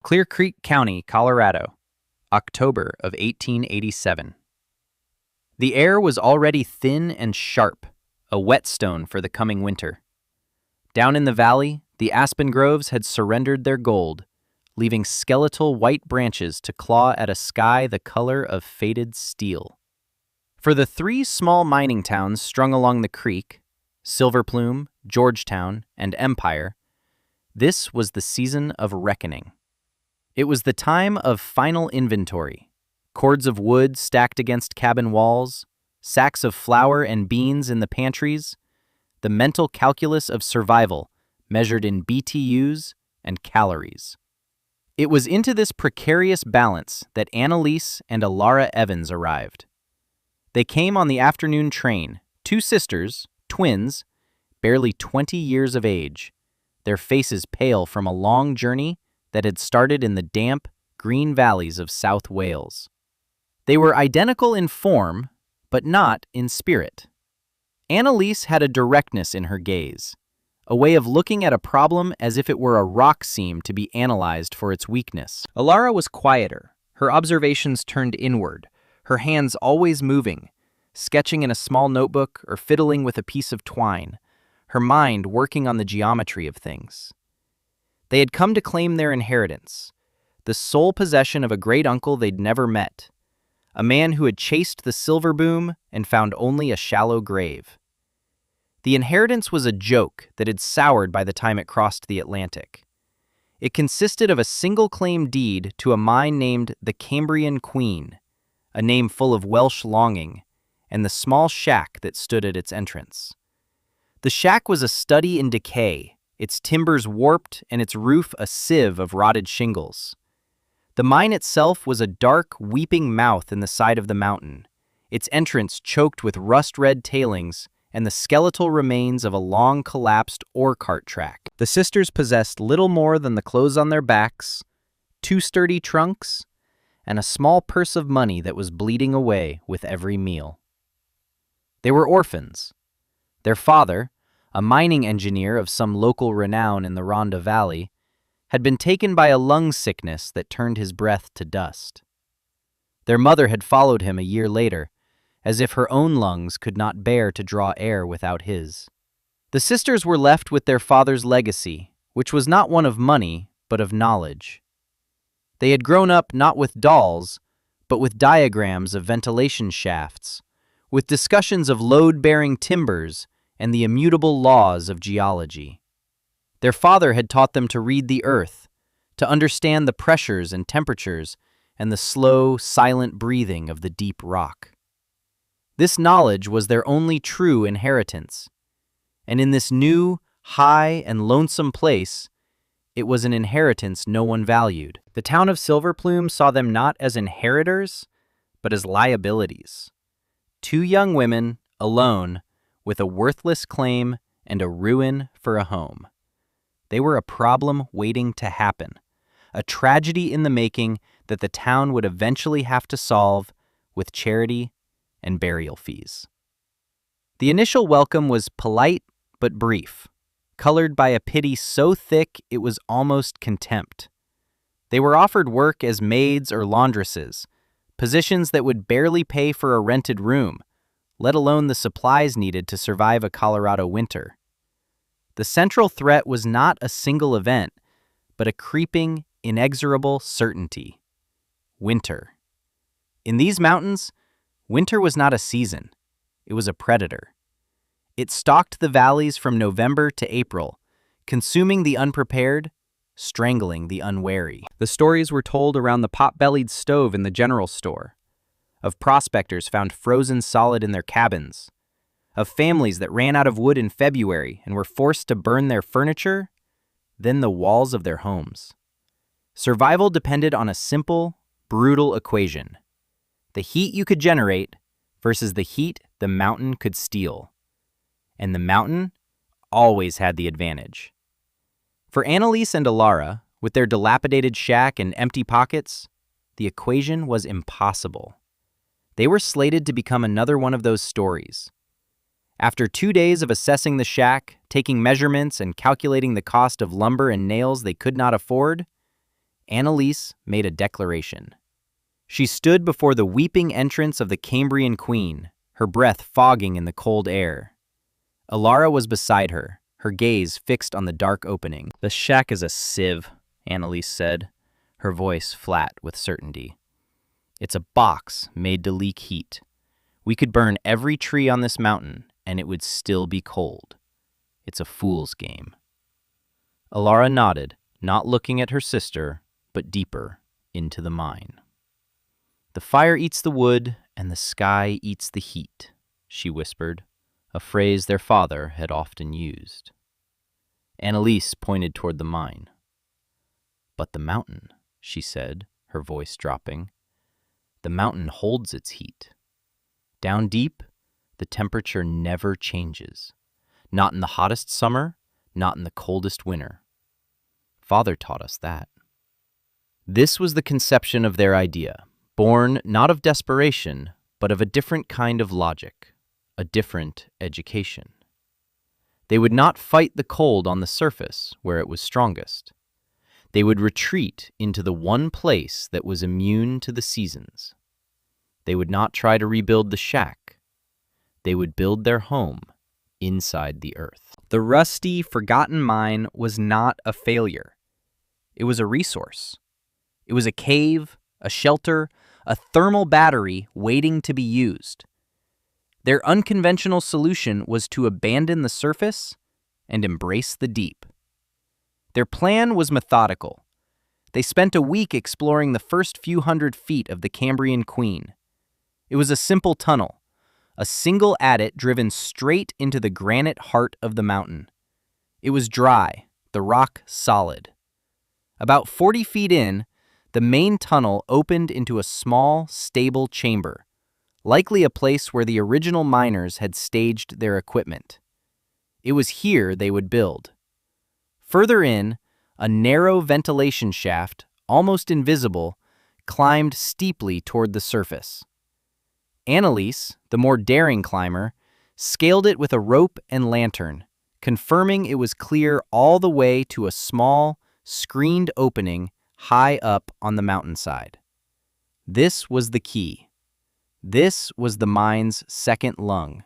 Clear Creek County, Colorado, October of 1887. The air was already thin and sharp, a whetstone for the coming winter. Down in the valley, the aspen groves had surrendered their gold, leaving skeletal white branches to claw at a sky the color of faded steel. For the three small mining towns strung along the creek, Silver Plume, Georgetown, and Empire, this was the season of reckoning. It was the time of final inventory, cords of wood stacked against cabin walls, sacks of flour and beans in the pantries, the mental calculus of survival measured in BTUs and calories. It was into this precarious balance that Annalise and Alara Evans arrived. They came on the afternoon train, two sisters, twins, barely 20 years of age, their faces pale from a long journey that had started in the damp, green valleys of South Wales. They were identical in form, but not in spirit. Annalise had a directness in her gaze, a way of looking at a problem as if it were a rock seam to be analyzed for its weakness. Alara was quieter, her observations turned inward, her hands always moving, sketching in a small notebook or fiddling with a piece of twine, her mind working on the geometry of things. They had come to claim their inheritance, the sole possession of a great uncle they'd never met, a man who had chased the silver boom and found only a shallow grave. The inheritance was a joke that had soured by the time it crossed the Atlantic. It consisted of a single claim deed to a mine named the Cambrian Queen, a name full of Welsh longing, and the small shack that stood at its entrance. The shack was a study in decay, its timbers warped and its roof a sieve of rotted shingles. The mine itself was a dark, weeping mouth in the side of the mountain, its entrance choked with rust-red tailings and the skeletal remains of a long-collapsed ore cart track. The sisters possessed little more than the clothes on their backs, two sturdy trunks, and a small purse of money that was bleeding away with every meal. They were orphans. Their father, a mining engineer of some local renown in the Rhondda Valley, had been taken by a lung sickness that turned his breath to dust. Their mother had followed him a year later, as if her own lungs could not bear to draw air without his. The sisters were left with their father's legacy, which was not one of money, but of knowledge. They had grown up not with dolls, but with diagrams of ventilation shafts, with discussions of load-bearing timbers and the immutable laws of geology. Their father had taught them to read the earth, to understand the pressures and temperatures and the slow, silent breathing of the deep rock. This knowledge was their only true inheritance, and in this new, high, and lonesome place, it was an inheritance no one valued. The town of Silver Plume saw them not as inheritors, but as liabilities. Two young women, alone, with a worthless claim and a ruin for a home. They were a problem waiting to happen, a tragedy in the making that the town would eventually have to solve with charity and burial fees. The initial welcome was polite but brief, colored by a pity so thick it was almost contempt. They were offered work as maids or laundresses, positions that would barely pay for a rented room, let alone the supplies needed to survive a Colorado winter. The central threat was not a single event, but a creeping, inexorable certainty. Winter. In these mountains, winter was not a season, it was a predator. It stalked the valleys from November to April, consuming the unprepared, strangling the unwary. The stories were told around the pot-bellied stove in the general store, of prospectors found frozen solid in their cabins, of families that ran out of wood in February and were forced to burn their furniture, then the walls of their homes. Survival depended on a simple, brutal equation: the heat you could generate versus the heat the mountain could steal. And the mountain always had the advantage. For Annalise and Alara, with their dilapidated shack and empty pockets, the equation was impossible. They were slated to become another one of those stories. After 2 days of assessing the shack, taking measurements, and calculating the cost of lumber and nails they could not afford, Annalise made a declaration. She stood before the weeping entrance of the Cambrian queen, her breath fogging in the cold air. Alara was beside her, her gaze fixed on the dark opening. "The shack is a sieve," Annalise said, her voice flat with certainty. "It's a box made to leak heat. We could burn every tree on this mountain, and it would still be cold. It's a fool's game." Alara nodded, not looking at her sister, but deeper into the mine. "The fire eats the wood, and the sky eats the heat," she whispered, a phrase their father had often used. Annalise pointed toward the mine. "But the mountain," she said, her voice dropping. "The mountain holds its heat. Down deep, the temperature never changes. Not in the hottest summer, not in the coldest winter. Father taught us that." This was the conception of their idea, born not of desperation, but of a different kind of logic, a different education. They would not fight the cold on the surface where it was strongest. They would retreat into the one place that was immune to the seasons. They would not try to rebuild the shack. They would build their home inside the earth. The rusty, forgotten mine was not a failure. It was a resource. It was a cave, a shelter, a thermal battery waiting to be used. Their unconventional solution was to abandon the surface and embrace the deep. Their plan was methodical. They spent a week exploring the first few hundred feet of the Cambrian Queen. It was a simple tunnel, a single adit driven straight into the granite heart of the mountain. It was dry, the rock solid. About 40 feet in, the main tunnel opened into a small, stable chamber, likely a place where the original miners had staged their equipment. It was here they would build. Further in, a narrow ventilation shaft, almost invisible, climbed steeply toward the surface. Annalise, the more daring climber, scaled it with a rope and lantern, confirming it was clear all the way to a small, screened opening high up on the mountainside. This was the key. This was the mine's second lung.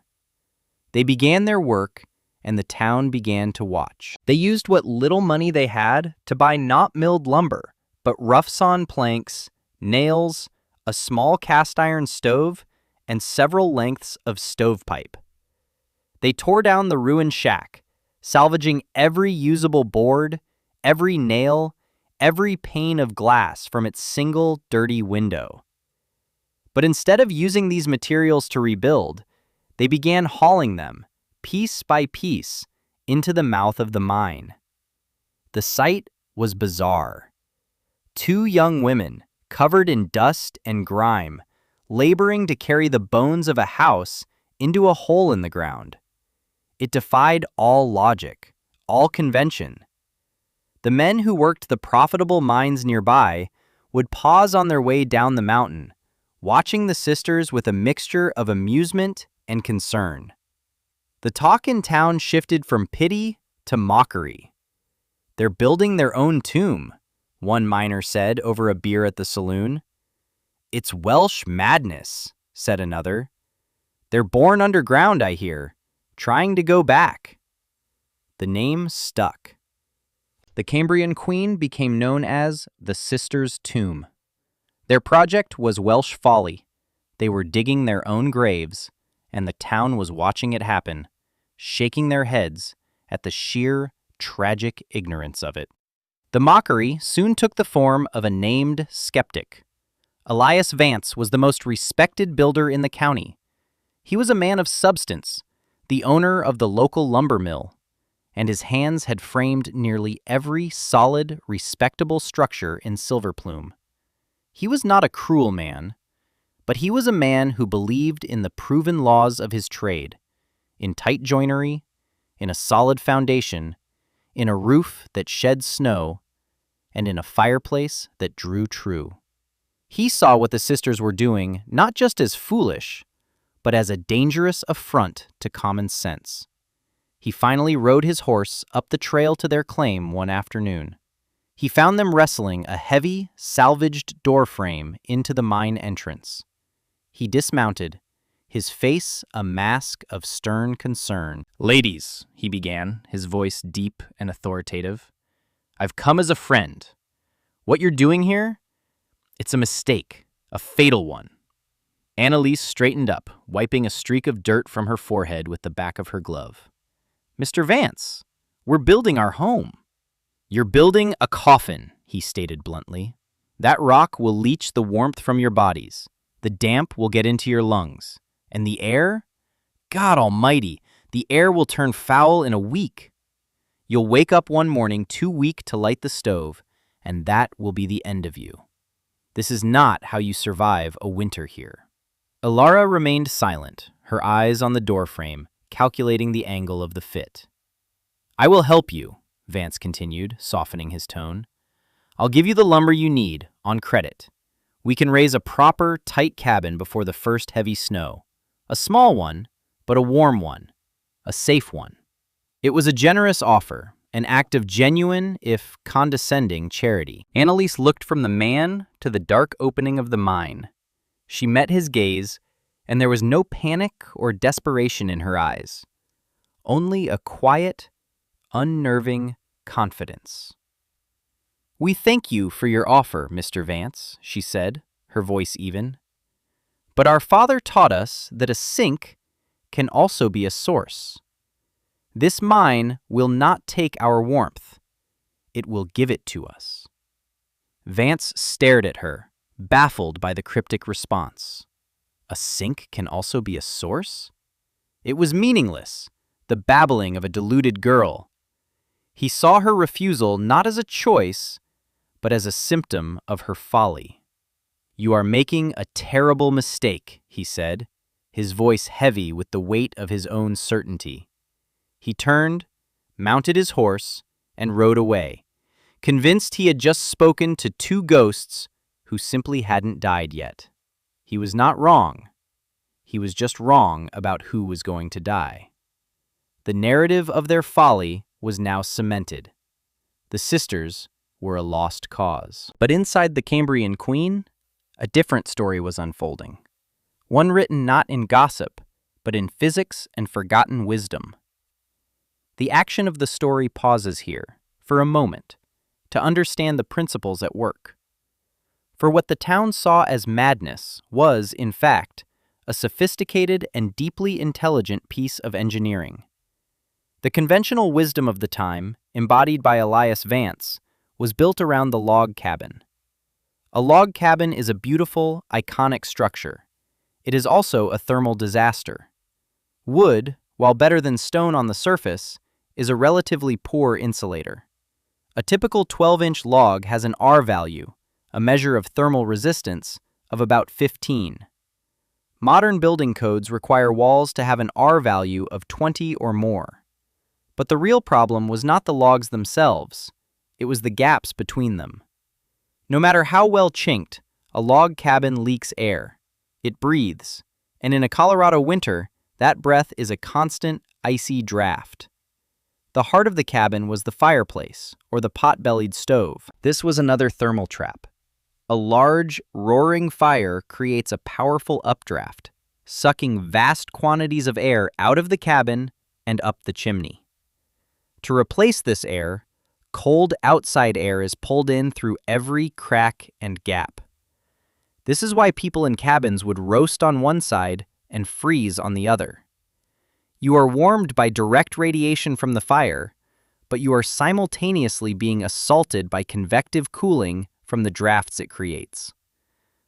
They began their work, and the town began to watch. They used what little money they had to buy not milled lumber, but rough-sawn planks, nails, a small cast-iron stove, and several lengths of stovepipe. They tore down the ruined shack, salvaging every usable board, every nail, every pane of glass from its single dirty window. But instead of using these materials to rebuild, they began hauling them, piece by piece, into the mouth of the mine. The sight was bizarre. Two young women, covered in dust and grime, laboring to carry the bones of a house into a hole in the ground. It defied all logic, all convention. The men who worked the profitable mines nearby would pause on their way down the mountain, watching the sisters with a mixture of amusement and concern. The talk in town shifted from pity to mockery. "They're building their own tomb," one miner said over a beer at the saloon. "It's Welsh madness," said another. "They're born underground, I hear, trying to go back." The name stuck. The Cambrian Queen became known as the Sisters' Tomb. Their project was Welsh folly. They were digging their own graves, and the town was watching it happen, shaking their heads at the sheer, tragic ignorance of it. The mockery soon took the form of a named skeptic. Elias Vance was the most respected builder in the county. He was a man of substance, the owner of the local lumber mill, and his hands had framed nearly every solid, respectable structure in Silver Plume. He was not a cruel man, but he was a man who believed in the proven laws of his trade, in tight joinery, in a solid foundation, in a roof that shed snow, and in a fireplace that drew true. He saw what the sisters were doing not just as foolish, but as a dangerous affront to common sense. He finally rode his horse up the trail to their claim one afternoon. He found them wrestling a heavy, salvaged door frame into the mine entrance. He dismounted, his face a mask of stern concern. "Ladies," he began, his voice deep and authoritative, "I've come as a friend. What you're doing here? It's a mistake, a fatal one." Annalise straightened up, wiping a streak of dirt from her forehead with the back of her glove. "Mr. Vance, we're building our home." "You're building a coffin," he stated bluntly. "That rock will leach the warmth from your bodies. The damp will get into your lungs. And the air? God almighty, the air will turn foul in a week. You'll wake up one morning too weak to light the stove, and that will be the end of you. This is not how you survive a winter here." Ilara remained silent, her eyes on the doorframe, calculating the angle of the fit. "I will help you," Vance continued, softening his tone. "I'll give you the lumber you need, on credit. We can raise a proper, tight cabin before the first heavy snow. A small one, but a warm one. A safe one." It was a generous offer, an act of genuine, if condescending, charity. Annalise looked from the man to the dark opening of the mine. She met his gaze, and there was no panic or desperation in her eyes. Only a quiet, unnerving confidence. "We thank you for your offer, Mr. Vance," she said, her voice even. "But our father taught us that a sink can also be a source. This mine will not take our warmth. It will give it to us." Vance stared at her, baffled by the cryptic response. A sink can also be a source? It was meaningless, the babbling of a deluded girl. He saw her refusal not as a choice, but as a symptom of her folly. "You are making a terrible mistake," he said, his voice heavy with the weight of his own certainty. He turned, mounted his horse, and rode away, convinced he had just spoken to two ghosts who simply hadn't died yet. He was not wrong. He was just wrong about who was going to die. The narrative of their folly was now cemented. The sisters were a lost cause. But inside the Cambrian queen, a different story was unfolding. One written not in gossip, but in physics and forgotten wisdom. The action of the story pauses here, for a moment, to understand the principles at work. For what the town saw as madness was, in fact, a sophisticated and deeply intelligent piece of engineering. The conventional wisdom of the time, embodied by Elias Vance, was built around the log cabin. A log cabin is a beautiful, iconic structure. It is also a thermal disaster. Wood, while better than stone on the surface, is a relatively poor insulator. A typical 12-inch log has an R value, a measure of thermal resistance, of about 15. Modern building codes require walls to have an R value of 20 or more. But the real problem was not the logs themselves, it was the gaps between them. No matter how well chinked, a log cabin leaks air. It breathes, and in a Colorado winter, that breath is a constant, icy draft. The heart of the cabin was the fireplace, or the pot-bellied stove. This was another thermal trap. A large, roaring fire creates a powerful updraft, sucking vast quantities of air out of the cabin and up the chimney. To replace this air, cold outside air is pulled in through every crack and gap. This is why people in cabins would roast on one side and freeze on the other. You are warmed by direct radiation from the fire, but you are simultaneously being assaulted by convective cooling from the drafts it creates.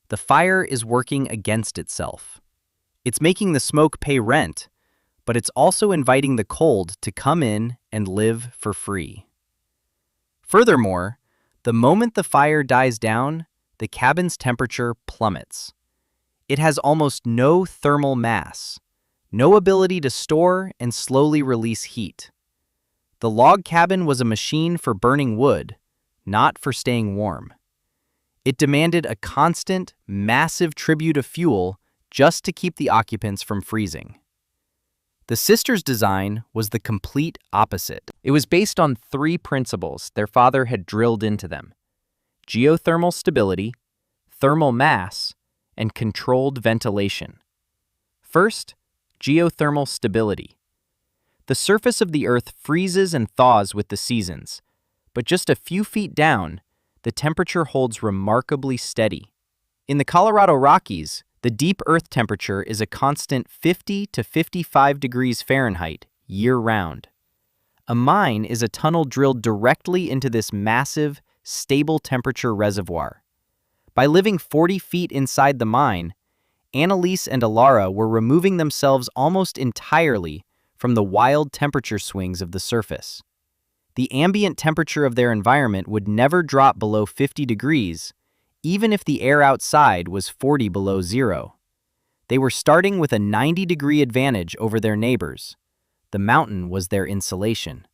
The fire is working against itself. It's making the smoke pay rent, but it's also inviting the cold to come in and live for free. Furthermore, the moment the fire dies down, the cabin's temperature plummets. It has almost no thermal mass, no ability to store and slowly release heat. The log cabin was a machine for burning wood, not for staying warm. It demanded a constant, massive tribute of fuel just to keep the occupants from freezing. The sisters' design was the complete opposite. It was based on three principles their father had drilled into them: geothermal stability, thermal mass, and controlled ventilation. First, geothermal stability. The surface of the Earth freezes and thaws with the seasons, but just a few feet down, the temperature holds remarkably steady. In the Colorado Rockies, the deep Earth temperature is a constant 50 to 55 degrees Fahrenheit year-round. A mine is a tunnel drilled directly into this massive, stable temperature reservoir. By living 40 feet inside the mine, Annalise and Alara were removing themselves almost entirely from the wild temperature swings of the surface. The ambient temperature of their environment would never drop below 50 degrees, even if the air outside was 40 below zero. They were starting with a 90-degree advantage over their neighbors. The mountain was their insulation.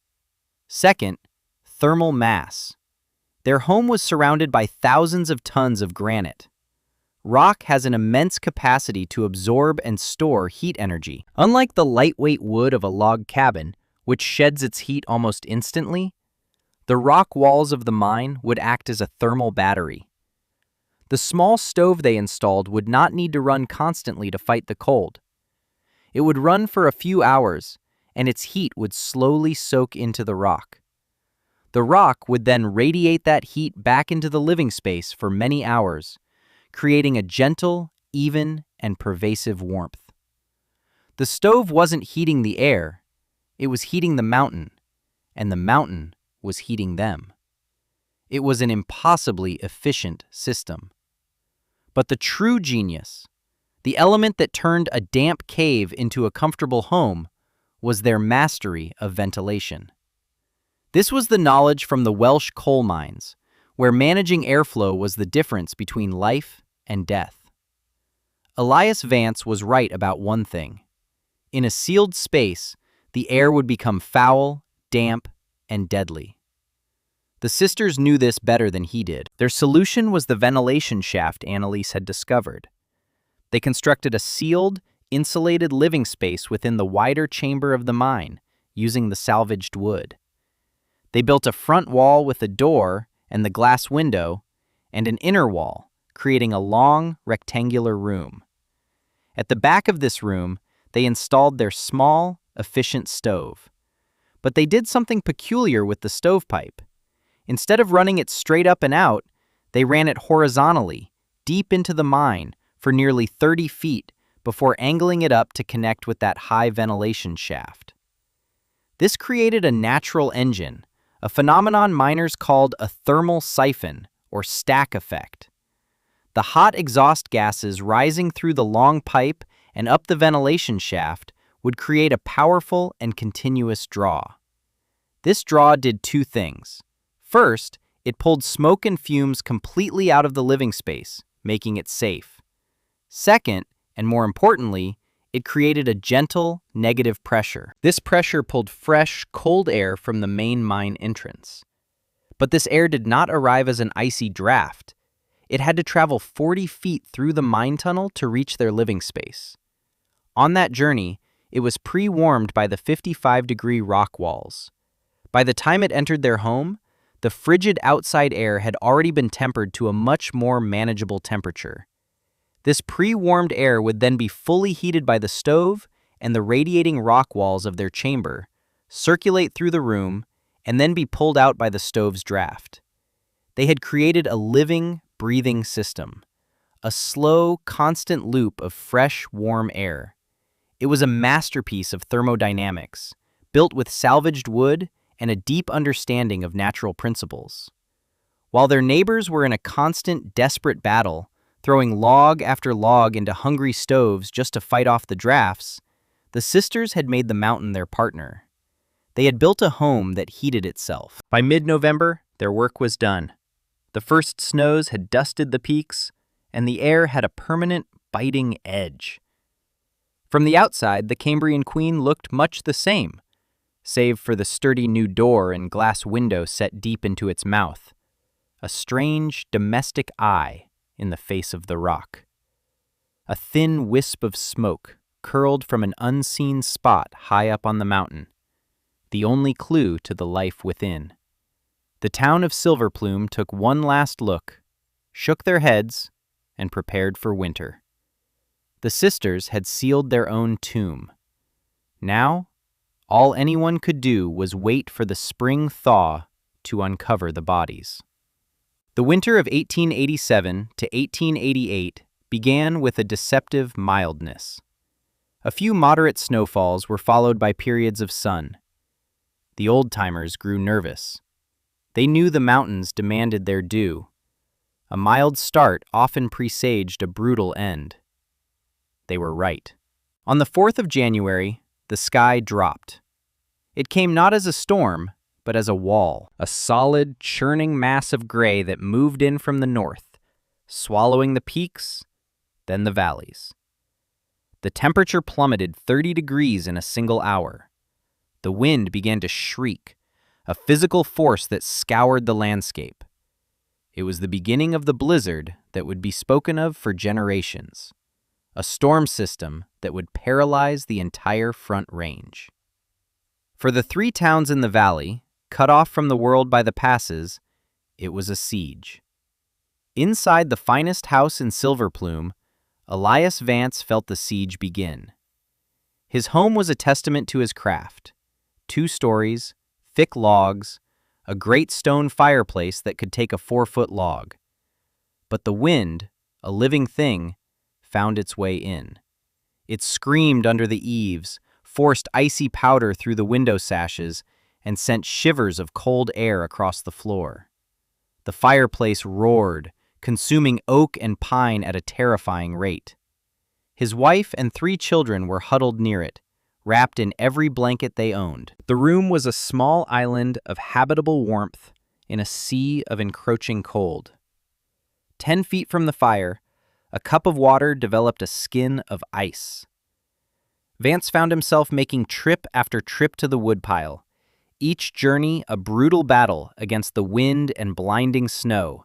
Second, thermal mass. Their home was surrounded by thousands of tons of granite. Rock has an immense capacity to absorb and store heat energy. Unlike the lightweight wood of a log cabin, which sheds its heat almost instantly, the rock walls of the mine would act as a thermal battery. The small stove they installed would not need to run constantly to fight the cold. It would run for a few hours, and its heat would slowly soak into the rock. The rock would then radiate that heat back into the living space for many hours, creating a gentle, even, and pervasive warmth. The stove wasn't heating the air, it was heating the mountain, and the mountain was heating them. It was an impossibly efficient system. But the true genius, the element that turned a damp cave into a comfortable home, was their mastery of ventilation. This was the knowledge from the Welsh coal mines, where managing airflow was the difference between life and death. Elias Vance was right about one thing. In a sealed space, the air would become foul, damp, and deadly. The sisters knew this better than he did. Their solution was the ventilation shaft Annalise had discovered. They constructed a sealed, insulated living space within the wider chamber of the mine, using the salvaged wood. They built a front wall with a door and the glass window, and an inner wall, creating a long, rectangular room. At the back of this room, they installed their small, efficient stove. But they did something peculiar with the stovepipe. Instead of running it straight up and out, they ran it horizontally, deep into the mine, for nearly 30 feet before angling it up to connect with that high ventilation shaft. This created a natural engine, a phenomenon miners called a thermal siphon, or stack effect. The hot exhaust gases rising through the long pipe and up the ventilation shaft would create a powerful and continuous draw. This draw did two things. First, it pulled smoke and fumes completely out of the living space, making it safe. Second, and more importantly, it created a gentle, negative pressure. This pressure pulled fresh, cold air from the main mine entrance. But this air did not arrive as an icy draft. It had to travel 40 feet through the mine tunnel to reach their living space. On that journey, it was pre-warmed by the 55-degree rock walls. By the time it entered their home, the frigid outside air had already been tempered to a much more manageable temperature. This pre-warmed air would then be fully heated by the stove and the radiating rock walls of their chamber, circulate through the room, and then be pulled out by the stove's draft. They had created a living, breathing system, a slow, constant loop of fresh, warm air. It was a masterpiece of thermodynamics, built with salvaged wood and a deep understanding of natural principles. While their neighbors were in a constant, desperate battle, throwing log after log into hungry stoves just to fight off the drafts, the sisters had made the mountain their partner. They had built a home that heated itself. By mid-November, their work was done. The first snows had dusted the peaks, and the air had a permanent, biting edge. From the outside, the Cambrian queen looked much the same, save for the sturdy new door and glass window set deep into its mouth, a strange, domestic eye in the face of the rock. A thin wisp of smoke curled from an unseen spot high up on the mountain, the only clue to the life within. The town of Silverplume took one last look, shook their heads, and prepared for winter. The sisters had sealed their own tomb. Now, all anyone could do was wait for the spring thaw to uncover the bodies. The winter of 1887 to 1888 began with a deceptive mildness. A few moderate snowfalls were followed by periods of sun. The old-timers grew nervous. They knew the mountains demanded their due. A mild start often presaged a brutal end. They were right. On the 4th of January, the sky dropped. It came not as a storm, but as a wall, a solid, churning mass of gray that moved in from the north, swallowing the peaks, then the valleys. The temperature plummeted 30 degrees in a single hour. The wind began to shriek, a physical force that scoured the landscape. It was the beginning of the blizzard that would be spoken of for generations, a storm system that would paralyze the entire Front Range. For the 3 towns in the valley, cut off from the world by the passes, it was a siege. Inside the finest house in Silverplume, Elias Vance felt the siege begin. His home was a testament to his craft. 2 stories, thick logs, a great stone fireplace that could take a 4-foot log. But the wind, a living thing, found its way in. It screamed under the eaves, forced icy powder through the window sashes, and sent shivers of cold air across the floor. The fireplace roared, consuming oak and pine at a terrifying rate. His wife and 3 children were huddled near it, wrapped in every blanket they owned. The room was a small island of habitable warmth in a sea of encroaching cold. 10 feet from the fire, a cup of water developed a skin of ice. Vance found himself making trip after trip to the woodpile, each journey a brutal battle against the wind and blinding snow,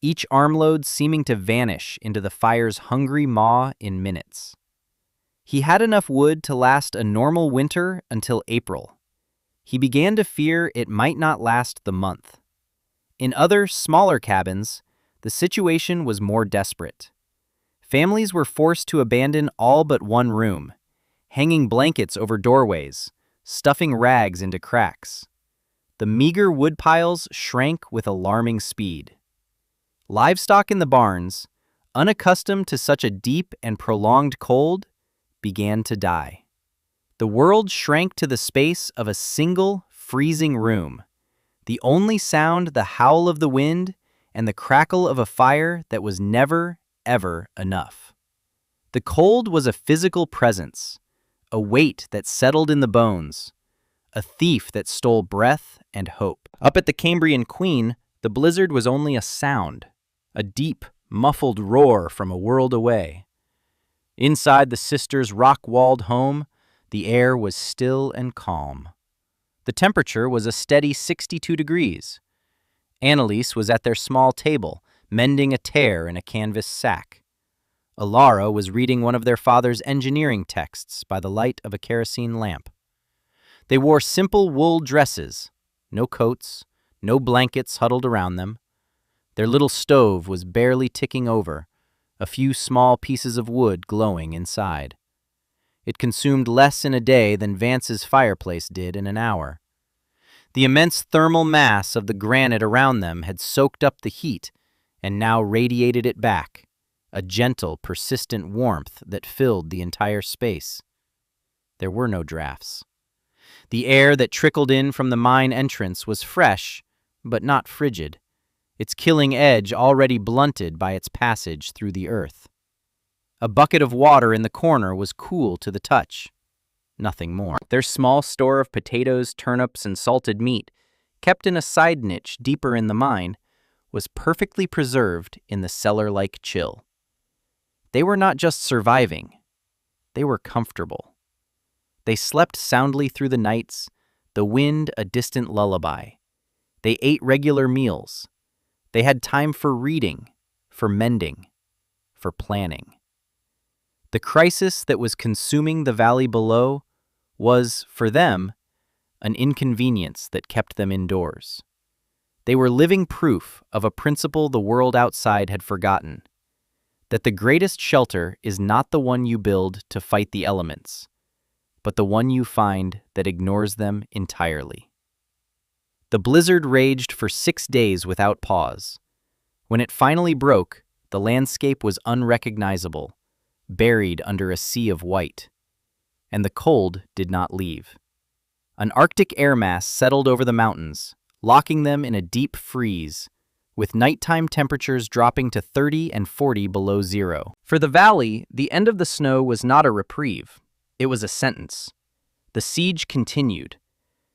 each armload seeming to vanish into the fire's hungry maw in minutes. He had enough wood to last a normal winter until April. He began to fear it might not last the month. In other, smaller cabins, the situation was more desperate. Families were forced to abandon all but one room, hanging blankets over doorways, stuffing rags into cracks. The meager wood piles shrank with alarming speed. Livestock in the barns, unaccustomed to such a deep and prolonged cold, began to die. The world shrank to the space of a single, freezing room, the only sound the howl of the wind and the crackle of a fire that was never, ever enough. The cold was a physical presence, a weight that settled in the bones, a thief that stole breath and hope. Up at the Cambrian Queen, the blizzard was only a sound, a deep, muffled roar from a world away. Inside the sisters' rock-walled home, the air was still and calm. The temperature was a steady 62 degrees. Annalise was at their small table, mending a tear in a canvas sack. Alara was reading one of their father's engineering texts by the light of a kerosene lamp. They wore simple wool dresses, no coats, no blankets huddled around them. Their little stove was barely ticking over, a few small pieces of wood glowing inside. It consumed less in a day than Vance's fireplace did in an hour. The immense thermal mass of the granite around them had soaked up the heat and now radiated it back, a gentle, persistent warmth that filled the entire space. There were no drafts. The air that trickled in from the mine entrance was fresh, but not frigid, its killing edge already blunted by its passage through the earth. A bucket of water in the corner was cool to the touch. Nothing more. Their small store of potatoes, turnips, and salted meat, kept in a side niche deeper in the mine, was perfectly preserved in the cellar-like chill. They were not just surviving. They were comfortable. They slept soundly through the nights, the wind a distant lullaby. They ate regular meals. They had time for reading, for mending, for planning. The crisis that was consuming the valley below was, for them, an inconvenience that kept them indoors. They were living proof of a principle the world outside had forgotten, that the greatest shelter is not the one you build to fight the elements, but the one you find that ignores them entirely. The blizzard raged for 6 days without pause. When it finally broke, the landscape was unrecognizable, buried under a sea of white, and the cold did not leave. An Arctic air mass settled over the mountains, locking them in a deep freeze, with nighttime temperatures dropping to 30 and 40 below zero. For the valley, the end of the snow was not a reprieve. It was a sentence. The siege continued.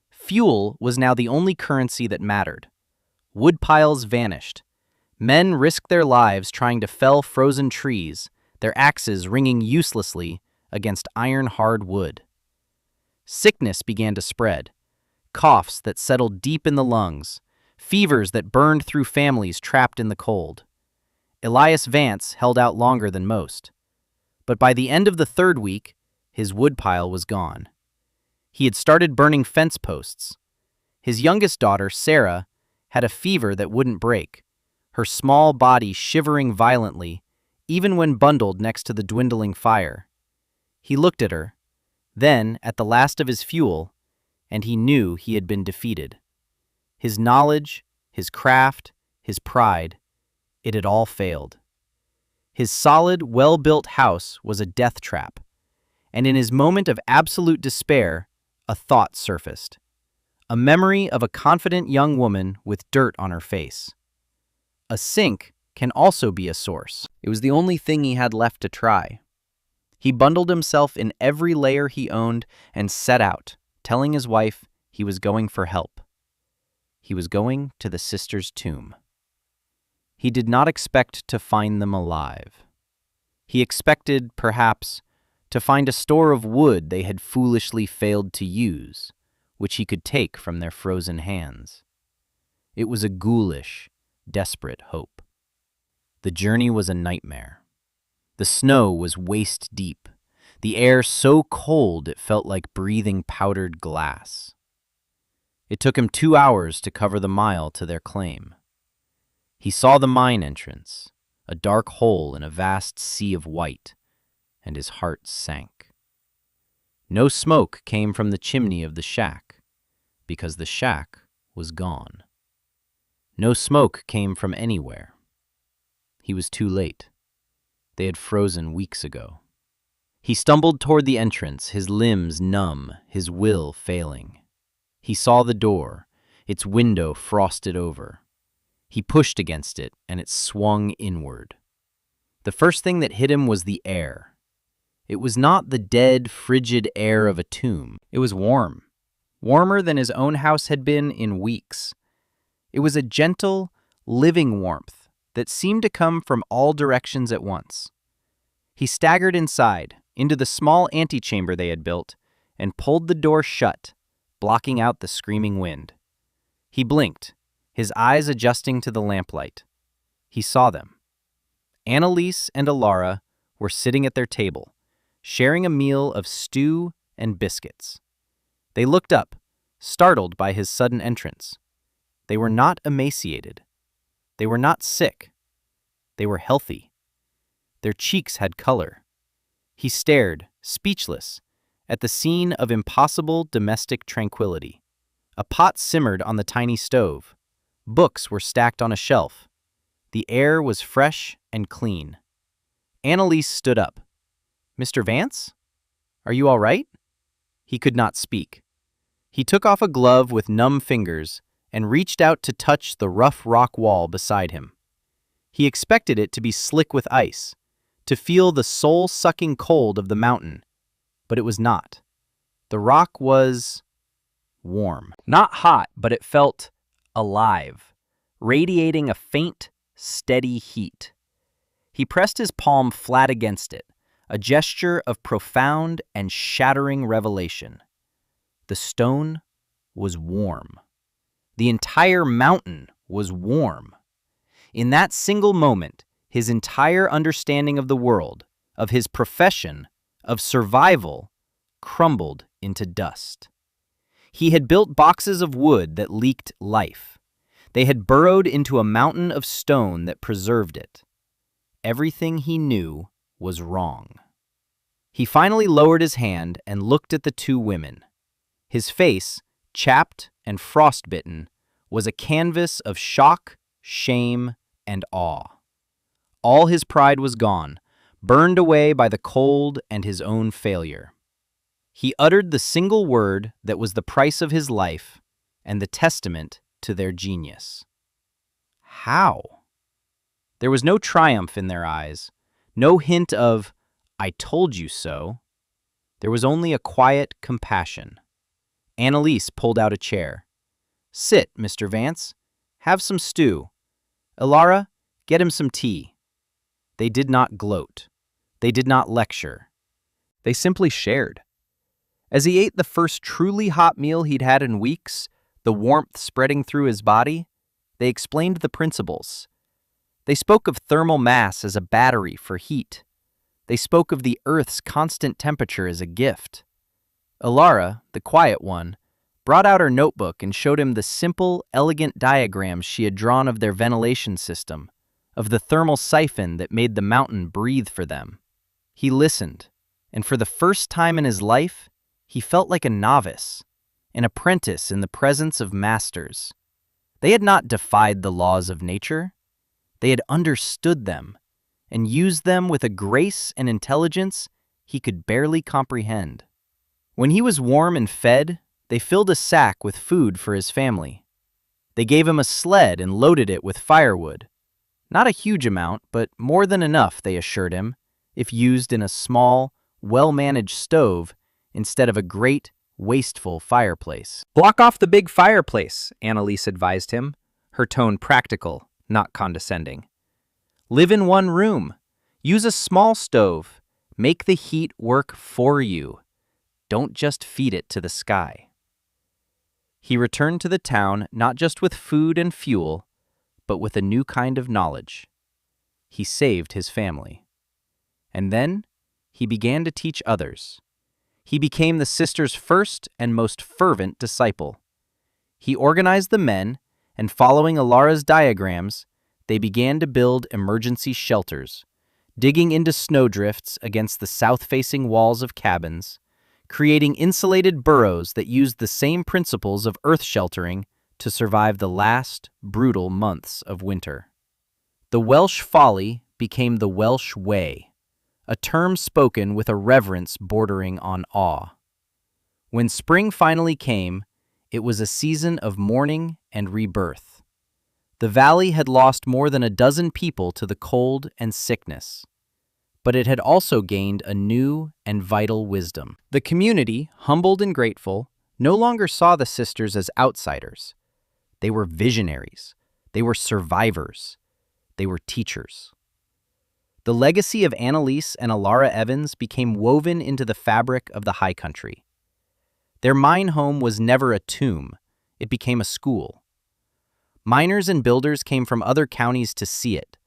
Fuel was now the only currency that mattered. Wood piles vanished. Men risked their lives trying to fell frozen trees, their axes ringing uselessly against iron-hard wood. Sickness began to spread. Coughs that settled deep in the lungs, fevers that burned through families trapped in the cold. Elias Vance held out longer than most. But by the end of the 3rd week, his woodpile was gone. He had started burning fence posts. His youngest daughter, Sarah, had a fever that wouldn't break, her small body shivering violently, even when bundled next to the dwindling fire. He looked at her, then at the last of his fuel, and he knew he had been defeated. His knowledge, his craft, his pride, it had all failed. His solid, well-built house was a death trap, and in his moment of absolute despair, a thought surfaced. A memory of a confident young woman with dirt on her face. A sink can also be a source. It was the only thing he had left to try. He bundled himself in every layer he owned and set out, telling his wife he was going for help. He was going to the sisters' tomb. He did not expect to find them alive. He expected, perhaps, to find a store of wood they had foolishly failed to use, which he could take from their frozen hands. It was a ghoulish, desperate hope. The journey was a nightmare. The snow was waist-deep, the air so cold it felt like breathing powdered glass. It took him 2 hours to cover the mile to their claim. He saw the mine entrance, a dark hole in a vast sea of white, and his heart sank. No smoke came from the chimney of the shack, because the shack was gone. No smoke came from anywhere. He was too late. They had frozen weeks ago. He stumbled toward the entrance, his limbs numb, his will failing. He saw the door, its window frosted over. He pushed against it, and it swung inward. The first thing that hit him was the air. It was not the dead, frigid air of a tomb. It was warm, warmer than his own house had been in weeks. It was a gentle, living warmth that seemed to come from all directions at once. He staggered inside, into the small antechamber they had built, and pulled the door shut, blocking out the screaming wind. He blinked, his eyes adjusting to the lamplight. He saw them. Annalise and Alara were sitting at their table, sharing a meal of stew and biscuits. They looked up, startled by his sudden entrance. They were not emaciated. They were not sick. They were healthy. Their cheeks had color. He stared, speechless, at the scene of impossible domestic tranquility. A pot simmered on the tiny stove. Books were stacked on a shelf. The air was fresh and clean. Annalise stood up. "Mr. Vance? Are you all right?" He could not speak. He took off a glove with numb fingers and reached out to touch the rough rock wall beside him. He expected it to be slick with ice, to feel the soul-sucking cold of the mountain, but it was not. The rock was warm. Not hot, but it felt alive, radiating a faint, steady heat. He pressed his palm flat against it, a gesture of profound and shattering revelation. The stone was warm. The entire mountain was warm. In that single moment, his entire understanding of the world, of his profession, of survival, crumbled into dust. He had built boxes of wood that leaked life. They had burrowed into a mountain of stone that preserved it. Everything he knew was wrong. He finally lowered his hand and looked at the two women. His face, chapped and frostbitten, was a canvas of shock, shame, and awe. All his pride was gone, burned away by the cold and his own failure. He uttered the single word that was the price of his life and the testament to their genius. How? There was no triumph in their eyes, no hint of, "I told you so." There was only a quiet compassion. Annalise pulled out a chair. "Sit, Mr. Vance. Have some stew. Ilara, get him some tea." They did not gloat. They did not lecture. They simply shared. As he ate the first truly hot meal he'd had in weeks, the warmth spreading through his body, they explained the principles. They spoke of thermal mass as a battery for heat. They spoke of the Earth's constant temperature as a gift. Ilara, the quiet one, brought out her notebook and showed him the simple, elegant diagrams she had drawn of their ventilation system, of the thermal siphon that made the mountain breathe for them. He listened, and for the first time in his life, he felt like a novice, an apprentice in the presence of masters. They had not defied the laws of nature. They had understood them and used them with a grace and intelligence he could barely comprehend. When he was warm and fed, they filled a sack with food for his family. They gave him a sled and loaded it with firewood. Not a huge amount, but more than enough, they assured him, if used in a small, well-managed stove instead of a great, wasteful fireplace. "Block off the big fireplace," Annalise advised him, her tone practical, not condescending. "Live in one room. Use a small stove. Make the heat work for you. Don't just feed it to the sky." He returned to the town not just with food and fuel, but with a new kind of knowledge. He saved his family. And then he began to teach others. He became the sisters' first and most fervent disciple. He organized the men, and following Ilara's diagrams, they began to build emergency shelters, digging into snowdrifts against the south-facing walls of cabins, creating insulated burrows that used the same principles of earth sheltering to survive the last, brutal months of winter. The Welsh folly became the Welsh way, a term spoken with a reverence bordering on awe. When spring finally came, it was a season of mourning and rebirth. The valley had lost more than a dozen people to the cold and sickness, but it had also gained a new and vital wisdom. The community, humbled and grateful, no longer saw the sisters as outsiders. They were visionaries. They were survivors. They were teachers. The legacy of Annalise and Ilara Evans became woven into the fabric of the high country. Their mine home was never a tomb. It became a school. Miners and builders came from other counties to see it,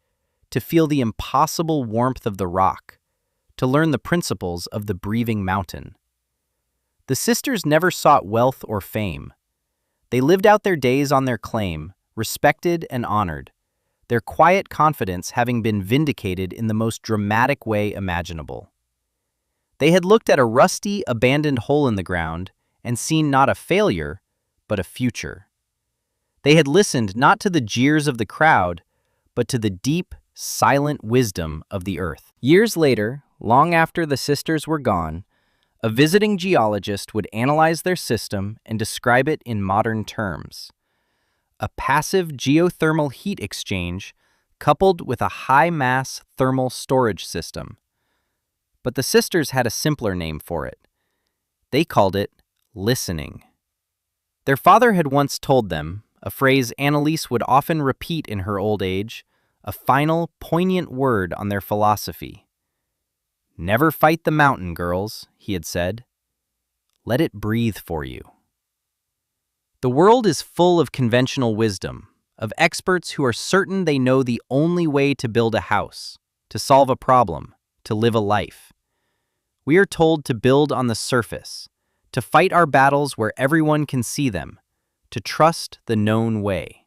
to feel the impossible warmth of the rock, to learn the principles of the breathing mountain. The sisters never sought wealth or fame. They lived out their days on their claim, respected and honored, their quiet confidence having been vindicated in the most dramatic way imaginable. They had looked at a rusty, abandoned hole in the ground and seen not a failure, but a future. They had listened not to the jeers of the crowd, but to the deep, silent wisdom of the earth. Years later, long after the sisters were gone, a visiting geologist would analyze their system and describe it in modern terms. A passive geothermal heat exchange coupled with a high-mass thermal storage system. But the sisters had a simpler name for it. They called it listening. Their father had once told them, a phrase Annalise would often repeat in her old age, a final, poignant word on their philosophy. "Never fight the mountain, girls," he had said. "Let it breathe for you." The world is full of conventional wisdom, of experts who are certain they know the only way to build a house, to solve a problem, to live a life. We are told to build on the surface, to fight our battles where everyone can see them, to trust the known way.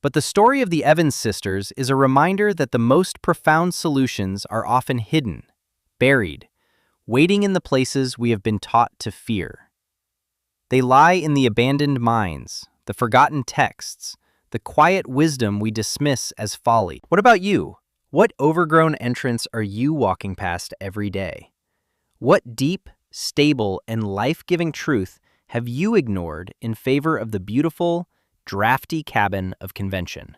But the story of the Evans sisters is a reminder that the most profound solutions are often hidden, buried, waiting in the places we have been taught to fear. They lie in the abandoned mines, the forgotten texts, the quiet wisdom we dismiss as folly. What about you? What overgrown entrance are you walking past every day? What deep, stable, and life-giving truth have you ignored in favor of the beautiful, drafty cabin of convention?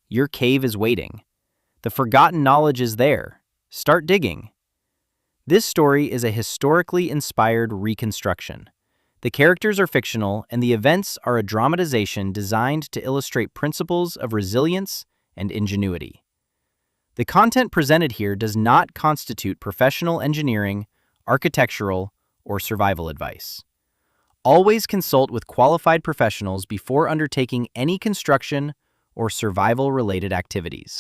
Your cave is waiting. The forgotten knowledge is there. Start digging. This story is a historically inspired reconstruction. The characters are fictional, and the events are a dramatization designed to illustrate principles of resilience and ingenuity. The content presented here does not constitute professional engineering, architectural, or survival advice. Always consult with qualified professionals before undertaking any construction or survival-related activities.